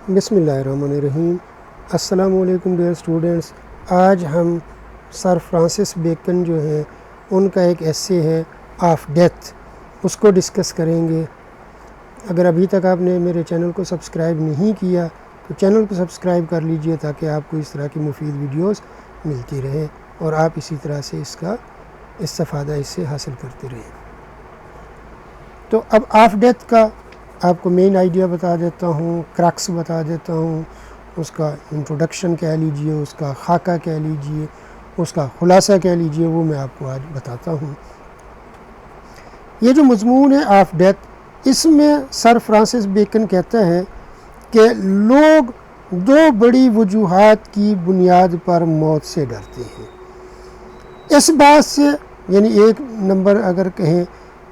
بسم اللہ الرحمن الرحیم۔ السلام علیکم ڈیئر اسٹوڈنٹس۔ آج ہم سر فرانسس بیکن جو ہیں ان کا ایک ایسے ہے آف ڈیتھ، اس کو ڈسکس کریں گے۔ اگر ابھی تک آپ نے میرے چینل کو سبسکرائب نہیں کیا تو چینل کو سبسکرائب کر لیجئے تاکہ آپ کو اس طرح کی مفید ویڈیوز ملتی رہیں اور آپ اسی طرح سے اس کا استفادہ اس سے حاصل کرتے رہیں۔ تو اب آف ڈیتھ کا آپ کو مین آئیڈیا بتا دیتا ہوں، کریکس بتا دیتا ہوں، اس کا انٹروڈکشن کہہ لیجئے، اس کا خاکہ کہہ لیجئے، اس کا خلاصہ کہہ لیجئے، وہ میں آپ کو آج بتاتا ہوں۔ یہ جو مضمون ہے آف ڈیتھ، اس میں سر فرانسس بیکن کہتا ہے کہ لوگ دو بڑی وجوہات کی بنیاد پر موت سے ڈرتے ہیں۔ اس بات سے، یعنی ایک نمبر اگر کہیں،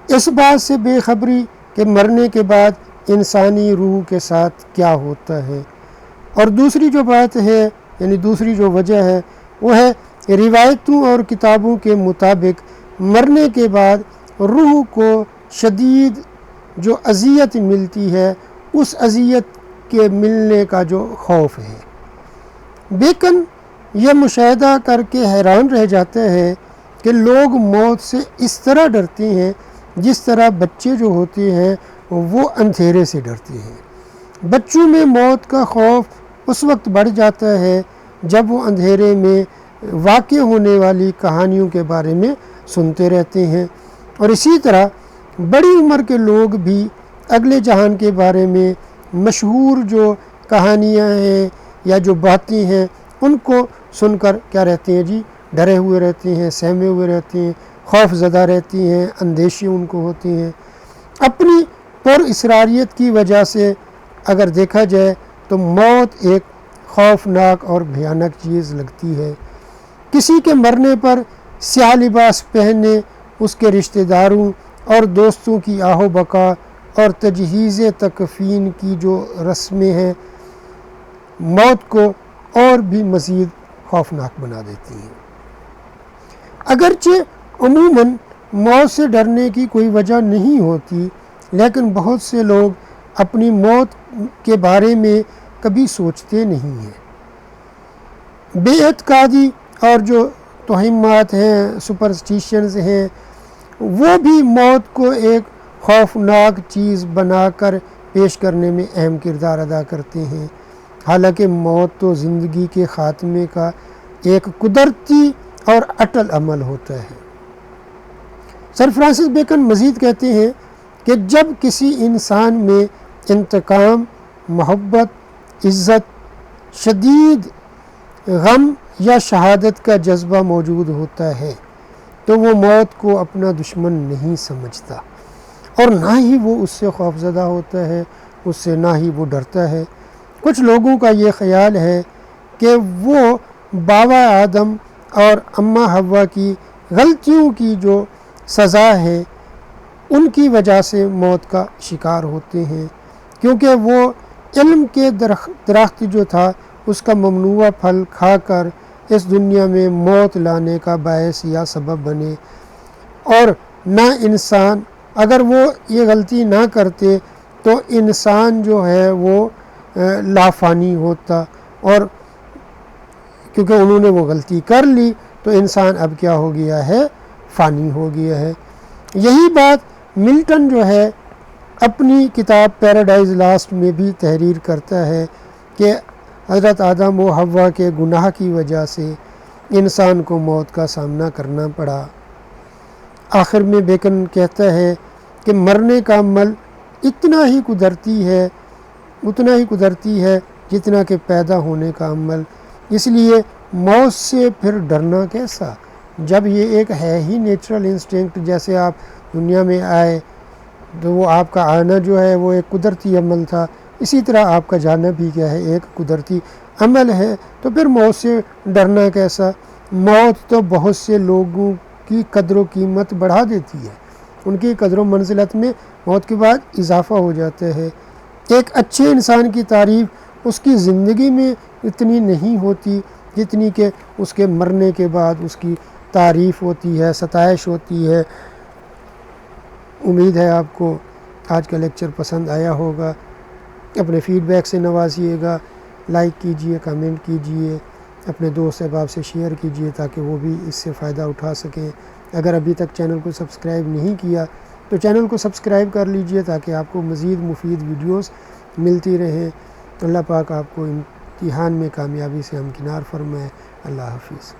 اس بات سے بے خبری کہ مرنے کے بعد انسانی روح کے ساتھ کیا ہوتا ہے، اور دوسری جو بات ہے، یعنی دوسری جو وجہ ہے، وہ ہے روایتوں اور کتابوں کے مطابق مرنے کے بعد روح کو شدید جو اذیت ملتی ہے، اس اذیت کے ملنے کا جو خوف ہے۔ بیکن یہ مشاہدہ کر کے حیران رہ جاتا ہے کہ لوگ موت سے اس طرح ڈرتے ہیں جس طرح بچے جو ہوتے ہیں وہ اندھیرے سے ڈرتے ہیں۔ بچوں میں موت کا خوف اس وقت بڑھ جاتا ہے جب وہ اندھیرے میں واقع ہونے والی کہانیوں کے بارے میں سنتے رہتے ہیں، اور اسی طرح بڑی عمر کے لوگ بھی اگلے جہان کے بارے میں مشہور جو کہانیاں ہیں یا جو باتیں ہیں ان کو سن کر کیا رہتے ہیں جی، ڈرے ہوئے رہتے ہیں، سہمے ہوئے رہتے ہیں، خوف زدہ رہتی ہیں، اندیشے ان کو ہوتی ہیں۔ اپنی پر اسراریت کی وجہ سے اگر دیکھا جائے تو موت ایک خوفناک اور بھیانک چیز لگتی ہے۔ کسی کے مرنے پر سیاہ لباس پہننے، اس کے رشتہ داروں اور دوستوں کی آہ و بکا اور تجہیز تکفین کی جو رسمیں ہیں، موت کو اور بھی مزید خوفناک بنا دیتی ہیں۔ اگرچہ عموماً موت سے ڈرنے کی کوئی وجہ نہیں ہوتی، لیکن بہت سے لوگ اپنی موت کے بارے میں کبھی سوچتے نہیں ہیں۔ بے اعتقادی اور جو توہمات ہیں، سپرسٹیشنز ہیں، وہ بھی موت کو ایک خوفناک چیز بنا کر پیش کرنے میں اہم کردار ادا کرتے ہیں، حالانکہ موت تو زندگی کے خاتمے کا ایک قدرتی اور اٹل عمل ہوتا ہے۔ سر فرانسس بیکن مزید کہتے ہیں کہ جب کسی انسان میں انتقام، محبت، عزت، شدید غم یا شہادت کا جذبہ موجود ہوتا ہے تو وہ موت کو اپنا دشمن نہیں سمجھتا، اور نہ ہی وہ اس سے خوفزدہ ہوتا ہے، اس سے نہ ہی وہ ڈرتا ہے۔ کچھ لوگوں کا یہ خیال ہے کہ وہ بابا آدم اور اماں حوا کی غلطیوں کی جو سزا ہے ان کی وجہ سے موت کا شکار ہوتے ہیں، کیونکہ وہ علم کے درخت جو تھا اس کا ممنوع پھل کھا کر اس دنیا میں موت لانے کا باعث یا سبب بنے، اور نہ انسان اگر وہ یہ غلطی نہ کرتے تو انسان جو ہے وہ لافانی ہوتا، اور کیونکہ انہوں نے وہ غلطی کر لی تو انسان اب کیا ہو گیا ہے، فانی ہو گیا ہے۔ یہی بات ملٹن جو ہے اپنی کتاب پیراڈائز لاسٹ میں بھی تحریر کرتا ہے کہ حضرت آدم و حوا کے گناہ کی وجہ سے انسان کو موت کا سامنا کرنا پڑا۔ آخر میں بیکن کہتا ہے کہ مرنے کا عمل اتنا ہی قدرتی ہے جتنا کہ پیدا ہونے کا عمل، اس لیے موت سے پھر ڈرنا کیسا، جب یہ ایک ہے ہی نیچرل انسٹنکٹ۔ جیسے آپ دنیا میں آئے تو وہ آپ کا آنا جو ہے وہ ایک قدرتی عمل تھا، اسی طرح آپ کا جانا بھی کیا ہے، ایک قدرتی عمل ہے، تو پھر موت سے ڈرنا کیسا۔ موت تو بہت سے لوگوں کی قدر و قیمت بڑھا دیتی ہے، ان کی قدر و منزلت میں موت کے بعد اضافہ ہو جاتا ہے۔ ایک اچھے انسان کی تعریف اس کی زندگی میں اتنی نہیں ہوتی جتنی کہ اس کے مرنے کے بعد اس کی تعریف ہوتی ہے، ستائش ہوتی ہے۔ امید ہے آپ کو آج کا لیکچر پسند آیا ہوگا۔ اپنے فیڈ بیک سے نوازیے گا، لائک کیجئے، کمنٹ کیجئے، اپنے دوست احباب سے شیئر کیجئے تاکہ وہ بھی اس سے فائدہ اٹھا سکیں۔ اگر ابھی تک چینل کو سبسکرائب نہیں کیا تو چینل کو سبسکرائب کر لیجئے تاکہ آپ کو مزید مفید ویڈیوز ملتی رہیں۔ اللہ پاک آپ کو امتحان میں کامیابی سے ہمکنار فرمائے۔ اللہ حافظ۔